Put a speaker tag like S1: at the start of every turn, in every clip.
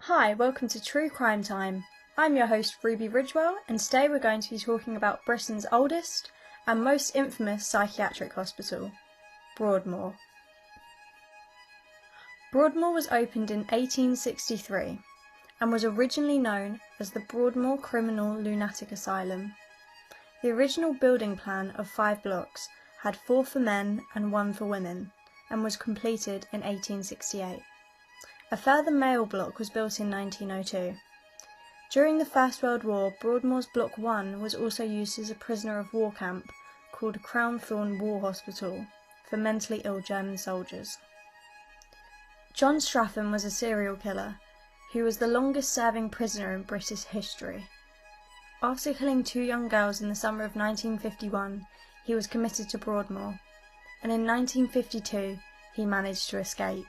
S1: Hi, welcome to True Crime Time. I'm your host Ruby Ridgewell, and today we're going to be talking about Britain's oldest and most infamous psychiatric hospital, Broadmoor. Broadmoor was opened in 1863 and was originally known as the Broadmoor Criminal Lunatic Asylum. The original building plan of 5 blocks had 4 for men and 1 for women, and was completed in 1868. A further male block was built in 1902. During the First World War, Broadmoor's Block 1 was also used as a prisoner of war camp called Crown Thorne War Hospital for mentally ill German soldiers. John Strafford was a serial killer who was the longest-serving prisoner in British history. After killing 2 young girls in the summer of 1951, he was committed to Broadmoor, and in 1952 he managed to escape.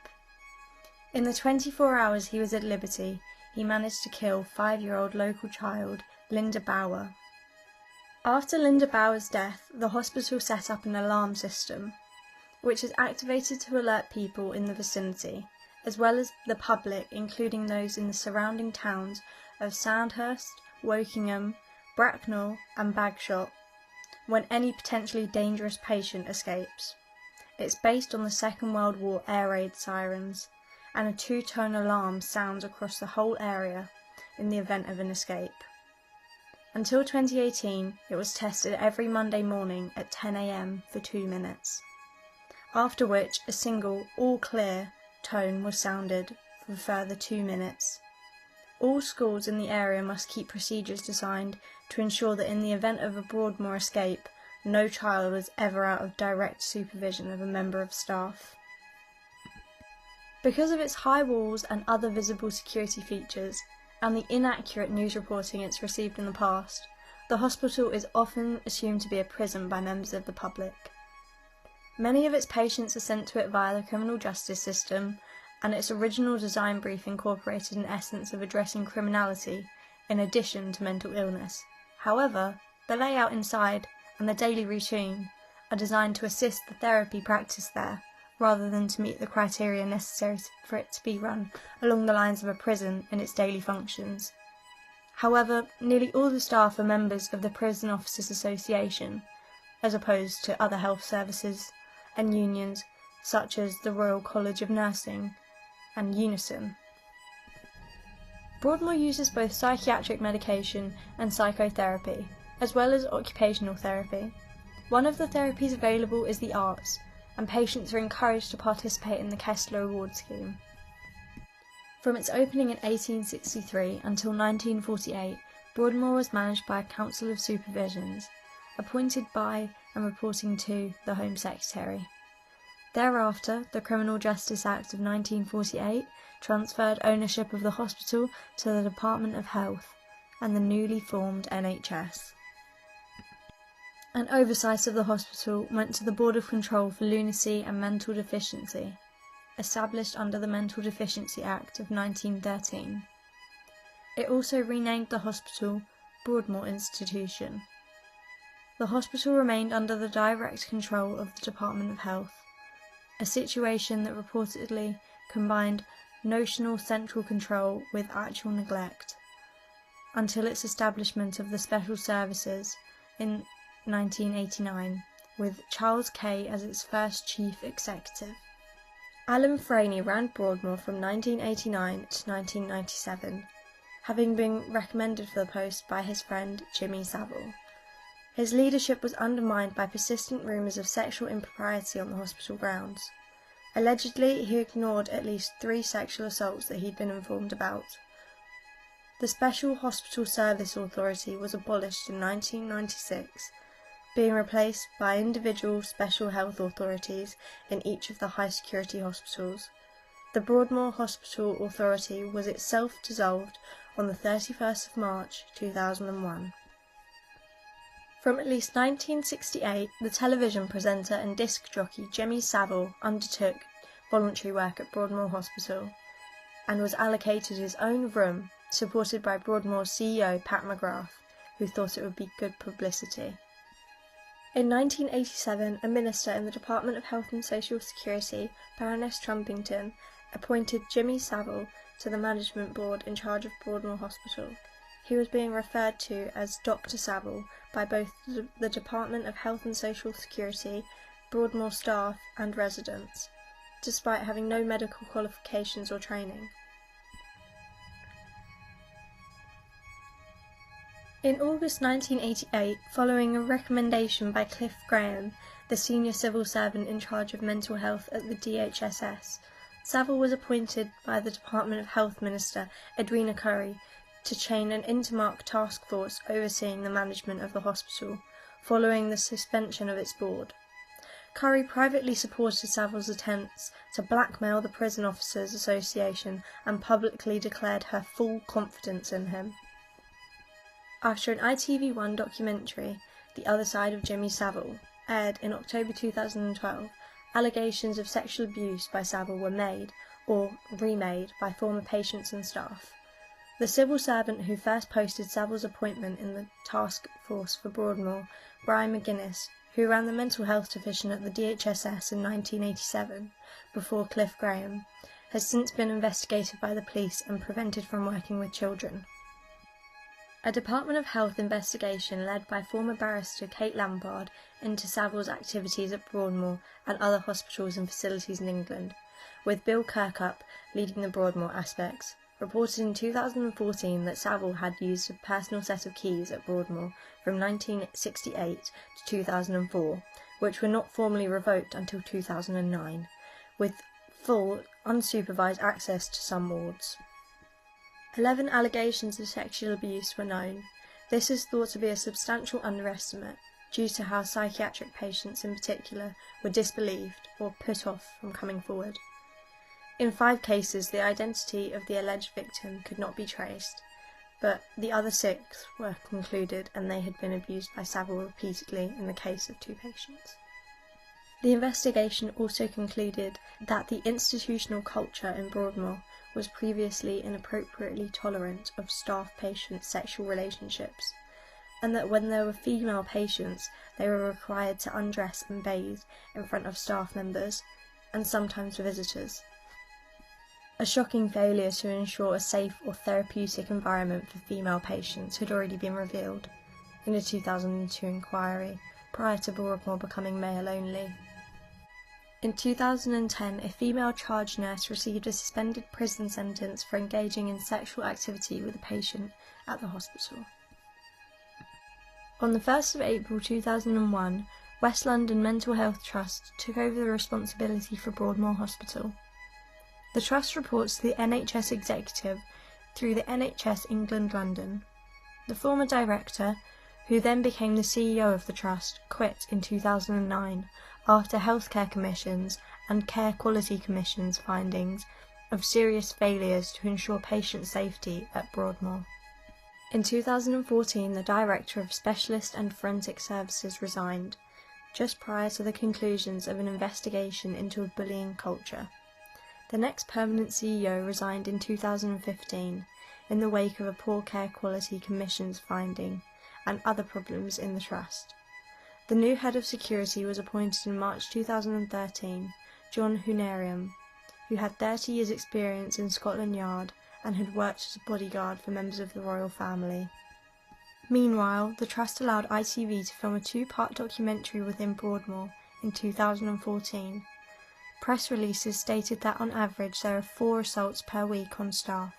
S1: In the 24 hours he was at liberty, he managed to kill 5-year-old local child Linda Bauer. After Linda Bauer's death, the hospital set up an alarm system, which is activated to alert people in the vicinity, as well as the public, including those in the surrounding towns of Sandhurst, Wokingham, Bracknell and Bagshot, when any potentially dangerous patient escapes. It's based on the Second World War air raid sirens, and a 2-tone alarm sounds across the whole area in the event of an escape. Until 2018, it was tested every Monday morning at 10 a.m. for 2 minutes, after which a single all clear tone was sounded for a further 2 minutes. All schools in the area must keep procedures designed to ensure that in the event of a Broadmoor escape, no child was ever out of direct supervision of a member of staff. Because of its high walls and other visible security features, and the inaccurate news reporting it's received in the past, the hospital is often assumed to be a prison by members of the public. Many of its patients are sent to it via the criminal justice system, and its original design brief incorporated an essence of addressing criminality in addition to mental illness. However, the layout inside and the daily routine are designed to assist the therapy practiced there, rather than to meet the criteria necessary for it to be run along the lines of a prison in its daily functions. However, nearly all the staff are members of the Prison Officers Association, as opposed to other health services and unions such as the Royal College of Nursing and Unison. Broadmoor uses both psychiatric medication and psychotherapy, as well as occupational therapy. One of the therapies available is the arts, and patients are encouraged to participate in the Kessler Award Scheme. From its opening in 1863 until 1948, Broadmoor was managed by a Council of Supervisions, appointed by and reporting to the Home Secretary. Thereafter, the Criminal Justice Act of 1948 transferred ownership of the hospital to the Department of Health and the newly formed NHS. And oversight of the hospital went to the Board of Control for Lunacy and Mental Deficiency, established under the Mental Deficiency Act of 1913. It also renamed the hospital Broadmoor Institution. The hospital remained under the direct control of the Department of Health, a situation that reportedly combined notional central control with actual neglect, until its establishment of the Special Services in 1989, with Charles Kay as its first chief executive. Alan Franey ran Broadmoor from 1989 to 1997, having been recommended for the post by his friend Jimmy Savile. His leadership was undermined by persistent rumours of sexual impropriety on the hospital grounds. Allegedly, he ignored at least 3 sexual assaults that he'd been informed about. The Special Hospital Service Authority was abolished in 1996, being replaced by individual special health authorities in each of the high-security hospitals. The Broadmoor Hospital Authority was itself dissolved on the 31st of March 2001. From at least 1968, the television presenter and disc jockey Jimmy Savile undertook voluntary work at Broadmoor Hospital and was allocated his own room, supported by Broadmoor's CEO Pat McGrath, who thought it would be good publicity. In 1987, a minister in the Department of Health and Social Security, Baroness Trumpington, appointed Jimmy Savile to the management board in charge of Broadmoor Hospital. He was being referred to as Dr. Saville by both the Department of Health and Social Security, Broadmoor staff and residents, despite having no medical qualifications or training. In August 1988, following a recommendation by Cliff Graham, the senior civil servant in charge of mental health at the DHSS, Saville was appointed by the Department of Health Minister Edwina Currie to chain an intermark task force overseeing the management of the hospital, following the suspension of its board. Currie privately supported Saville's attempts to blackmail the Prison Officers Association and publicly declared her full confidence in him. After an ITV1 documentary, The Other Side of Jimmy Savile, aired in October 2012, allegations of sexual abuse by Saville were made, or remade, by former patients and staff. The civil servant who first posted Saville's appointment in the task force for Broadmoor, Brian McGuinness, who ran the mental health division at the DHSS in 1987, before Cliff Graham, has since been investigated by the police and prevented from working with children. A Department of Health investigation led by former barrister Kate Lampard into Saville's activities at Broadmoor and other hospitals and facilities in England, with Bill Kirkup leading the Broadmoor aspects, reported in 2014 that Saville had used a personal set of keys at Broadmoor from 1968 to 2004, which were not formally revoked until 2009, with full, unsupervised access to some wards. 11 allegations of sexual abuse were known. This is thought to be a substantial underestimate, due to how psychiatric patients in particular were disbelieved or put off from coming forward. In 5 cases, the identity of the alleged victim could not be traced, but the other 6 were concluded and they had been abused by Saville repeatedly in the case of 2 patients. The investigation also concluded that the institutional culture in Broadmoor was previously inappropriately tolerant of staff-patient sexual relationships, and that when there were female patients, they were required to undress and bathe in front of staff members, and sometimes visitors. A shocking failure to ensure a safe or therapeutic environment for female patients had already been revealed in a 2002 inquiry, prior to Broadmoor becoming male-only. In 2010, a female charge nurse received a suspended prison sentence for engaging in sexual activity with a patient at the hospital. On the 1st of April 2001, West London Mental Health Trust took over the responsibility for Broadmoor Hospital. The Trust reports to the NHS Executive through the NHS England London. The former director, who then became the CEO of the Trust, quit in 2009 after Healthcare Commission's and Care Quality Commission's findings of serious failures to ensure patient safety at Broadmoor. In 2014, the Director of Specialist and Forensic Services resigned, just prior to the conclusions of an investigation into a bullying culture. The next permanent CEO resigned in 2015, in the wake of a poor Care Quality Commission's finding and other problems in the Trust. The new head of security was appointed in March 2013, John Hunerian, who had 30 years' experience in Scotland Yard and had worked as a bodyguard for members of the royal family. Meanwhile, the Trust allowed ITV to film a 2-part documentary within Broadmoor in 2014. Press releases stated that on average there are 4 assaults per week on staff.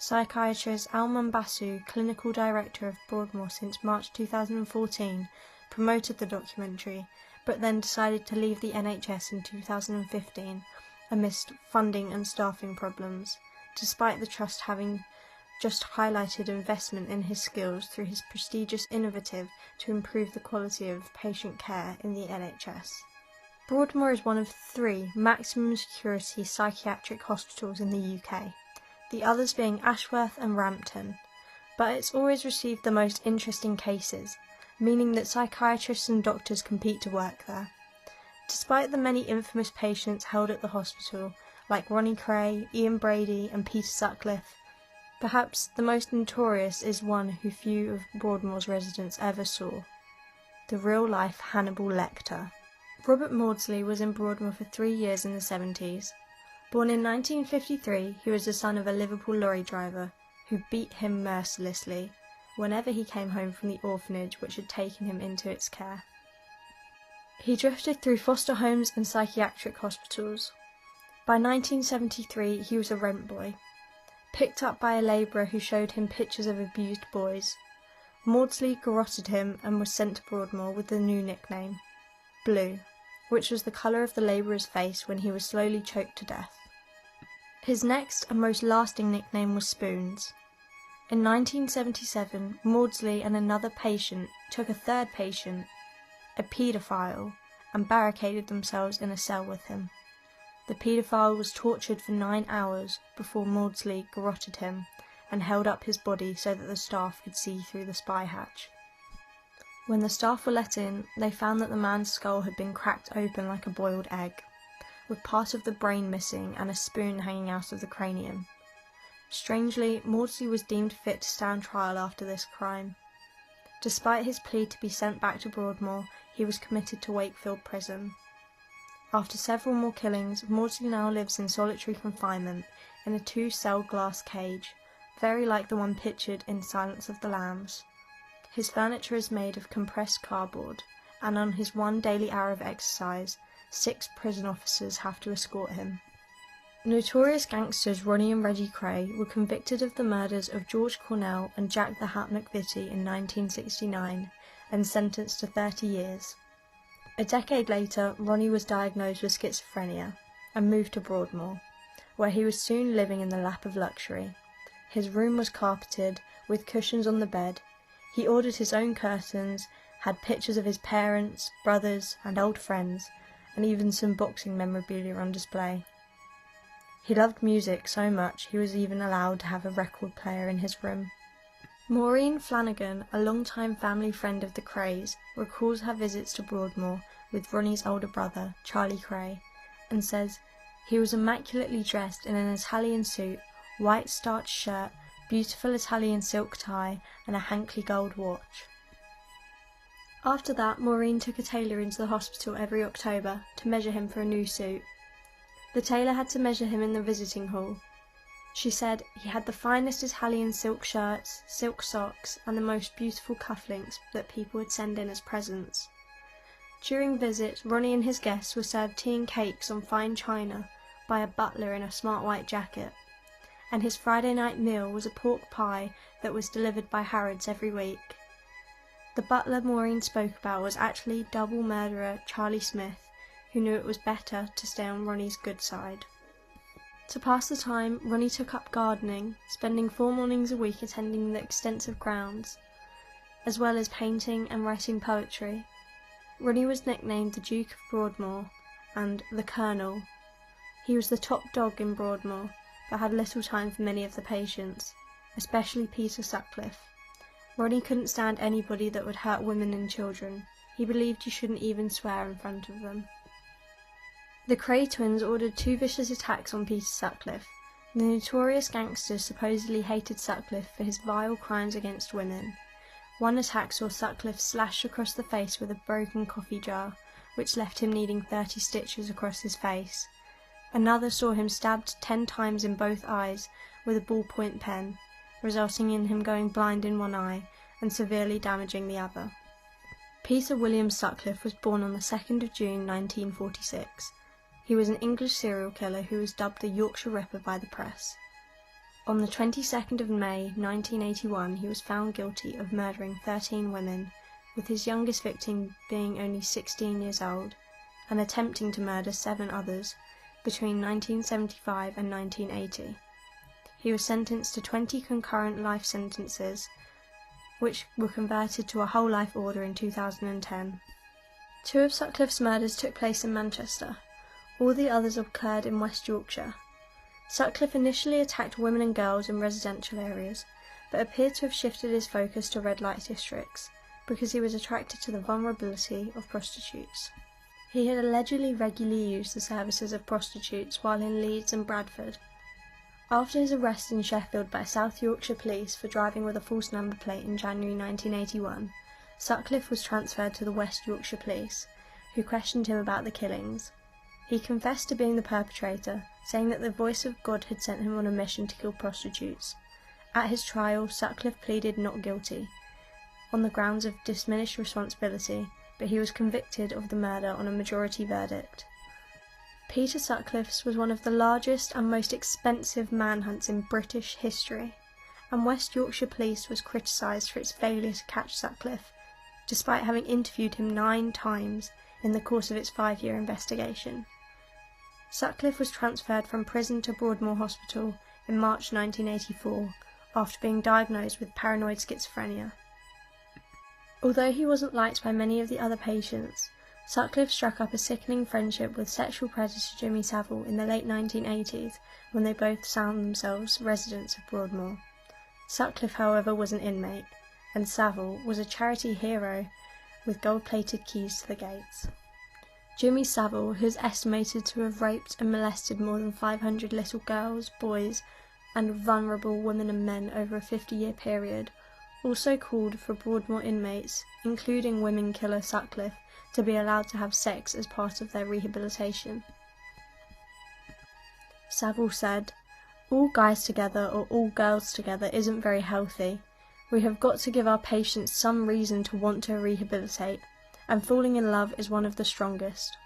S1: Psychiatrist Alman Basu, clinical director of Broadmoor since March 2014, promoted the documentary, but then decided to leave the NHS in 2015 amidst funding and staffing problems, despite the Trust having just highlighted investment in his skills through his prestigious initiative to improve the quality of patient care in the NHS. Broadmoor is one of 3 maximum security psychiatric hospitals in the UK, the others being Ashworth and Rampton, but it's always received the most interesting cases, meaning that psychiatrists and doctors compete to work there. Despite the many infamous patients held at the hospital, like Ronnie Cray, Ian Brady and Peter Sutcliffe, perhaps the most notorious is one who few of Broadmoor's residents ever saw, the real-life Hannibal Lecter. Robert Maudsley was in Broadmoor for 3 years in the 70s. Born in 1953, he was the son of a Liverpool lorry driver who beat him mercilessly whenever he came home from the orphanage which had taken him into its care. He drifted through foster homes and psychiatric hospitals. By 1973, he was a rent boy, picked up by a labourer who showed him pictures of abused boys. Maudsley garroted him and was sent to Broadmoor with the new nickname, Blue, which was the colour of the labourer's face when he was slowly choked to death. His next and most lasting nickname was Spoons. In 1977, Maudsley and another patient took a third patient, a paedophile, and barricaded themselves in a cell with him. The paedophile was tortured for 9 hours before Maudsley garroted him and held up his body so that the staff could see through the spy hatch. When the staff were let in, they found that the man's skull had been cracked open like a boiled egg, with part of the brain missing and a spoon hanging out of the cranium. Strangely, Maudsley was deemed fit to stand trial after this crime. Despite his plea to be sent back to Broadmoor, he was committed to Wakefield Prison. After several more killings, Maudsley now lives in solitary confinement in a 2-cell glass cage, very like the one pictured in Silence of the Lambs. His furniture is made of compressed cardboard, and on his 1 daily hour of exercise, 6 prison officers have to escort him. Notorious gangsters Ronnie and Reggie Kray were convicted of the murders of George Cornell and Jack the Hat McVitie in 1969 and sentenced to 30 years. A decade later, Ronnie was diagnosed with schizophrenia and moved to Broadmoor, where he was soon living in the lap of luxury. His room was carpeted, with cushions on the bed. He ordered his own curtains, had pictures of his parents, brothers, and old friends, and even some boxing memorabilia on display. He loved music so much he was even allowed to have a record player in his room. Maureen Flanagan, a longtime family friend of the Krays, recalls her visits to Broadmoor with Ronnie's older brother, Charlie Kray, and says, "He was immaculately dressed in an Italian suit, white starched shirt, beautiful Italian silk tie, and a Hankley gold watch." After that, Maureen took a tailor into the hospital every October to measure him for a new suit. The tailor had to measure him in the visiting hall. She said he had the finest Italian silk shirts, silk socks, and the most beautiful cufflinks that people would send in as presents. During visits, Ronnie and his guests were served tea and cakes on fine china by a butler in a smart white jacket, and his Friday night meal was a pork pie that was delivered by Harrods every week. The butler Maureen spoke about was actually double murderer Charlie Smith, who knew it was better to stay on Ronnie's good side. To pass the time, Ronnie took up gardening, spending 4 mornings a week attending the extensive grounds, as well as painting and writing poetry. Ronnie was nicknamed the Duke of Broadmoor and the Colonel. He was the top dog in Broadmoor, but had little time for many of the patients, especially Peter Sutcliffe. Ronnie couldn't stand anybody that would hurt women and children. He believed you shouldn't even swear in front of them. The Kray twins ordered 2 vicious attacks on Peter Sutcliffe. The notorious gangster supposedly hated Sutcliffe for his vile crimes against women. One attack saw Sutcliffe slashed across the face with a broken coffee jar, which left him needing 30 stitches across his face. Another saw him stabbed 10 times in both eyes with a ballpoint pen, resulting in him going blind in one eye and severely damaging the other. Peter William Sutcliffe was born on the 2nd of June 1946. He was an English serial killer who was dubbed the Yorkshire Ripper by the press. On the 22nd of May 1981, he was found guilty of murdering 13 women, with his youngest victim being only 16 years old, and attempting to murder 7 others between 1975 and 1980. He was sentenced to 20 concurrent life sentences, which were converted to a whole life order in 2010. 2 of Sutcliffe's murders took place in Manchester. All the others occurred in West Yorkshire. Sutcliffe initially attacked women and girls in residential areas, but appeared to have shifted his focus to red light districts, because he was attracted to the vulnerability of prostitutes. He had allegedly regularly used the services of prostitutes while in Leeds and Bradford. After his arrest in Sheffield by South Yorkshire Police for driving with a false number plate in January 1981, Sutcliffe was transferred to the West Yorkshire Police, who questioned him about the killings. He confessed to being the perpetrator, saying that the voice of God had sent him on a mission to kill prostitutes. At his trial, Sutcliffe pleaded not guilty, on the grounds of diminished responsibility, but he was convicted of the murder on a majority verdict. Peter Sutcliffe's was one of the largest and most expensive manhunts in British history, and West Yorkshire Police was criticised for its failure to catch Sutcliffe, despite having interviewed him 9 times in the course of its 5-year investigation. Sutcliffe was transferred from prison to Broadmoor Hospital in March 1984 after being diagnosed with paranoid schizophrenia. Although he wasn't liked by many of the other patients, Sutcliffe struck up a sickening friendship with sexual predator Jimmy Savile in the late 1980s when they both found themselves residents of Broadmoor. Sutcliffe, however, was an inmate, and Savile was a charity hero with gold-plated keys to the gates. Jimmy Savile, who is estimated to have raped and molested more than 500 little girls, boys, and vulnerable women and men over a 50-year period, also called for Broadmoor inmates, including women killer Sutcliffe, to be allowed to have sex as part of their rehabilitation. Savile said, "All guys together or all girls together isn't very healthy. We have got to give our patients some reason to want to rehabilitate, and falling in love is one of the strongest."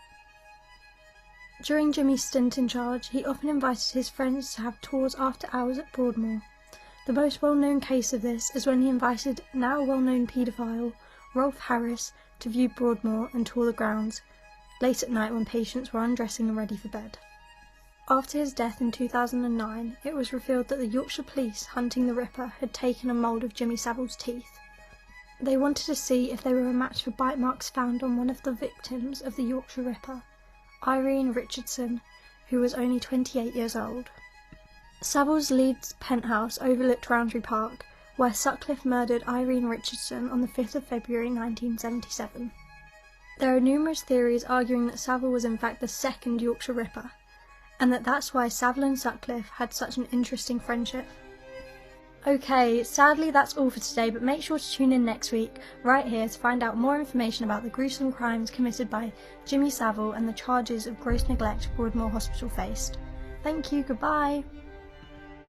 S1: During Jimmy's stint in charge, he often invited his friends to have tours after hours at Broadmoor. The most well-known case of this is when he invited now well-known paedophile Rolf Harris to view Broadmoor and tour the grounds, late at night when patients were undressing and ready for bed. After his death in 2009, it was revealed that the Yorkshire Police hunting the Ripper had taken a mould of Jimmy Savile's teeth. They wanted to see if they were a match for bite marks found on one of the victims of the Yorkshire Ripper, Irene Richardson, who was only 28 years old. Savile's Leeds penthouse overlooked Rowntree Park, where Sutcliffe murdered Irene Richardson on the 5th of February 1977. There are numerous theories arguing that Savile was in fact the second Yorkshire Ripper, and that's why Savile and Sutcliffe had such an interesting friendship. Okay, sadly that's all for today, but make sure to tune in next week, right here, to find out more information about the gruesome crimes committed by Jimmy Savile and the charges of gross neglect Broadmoor Hospital faced. Thank you, goodbye!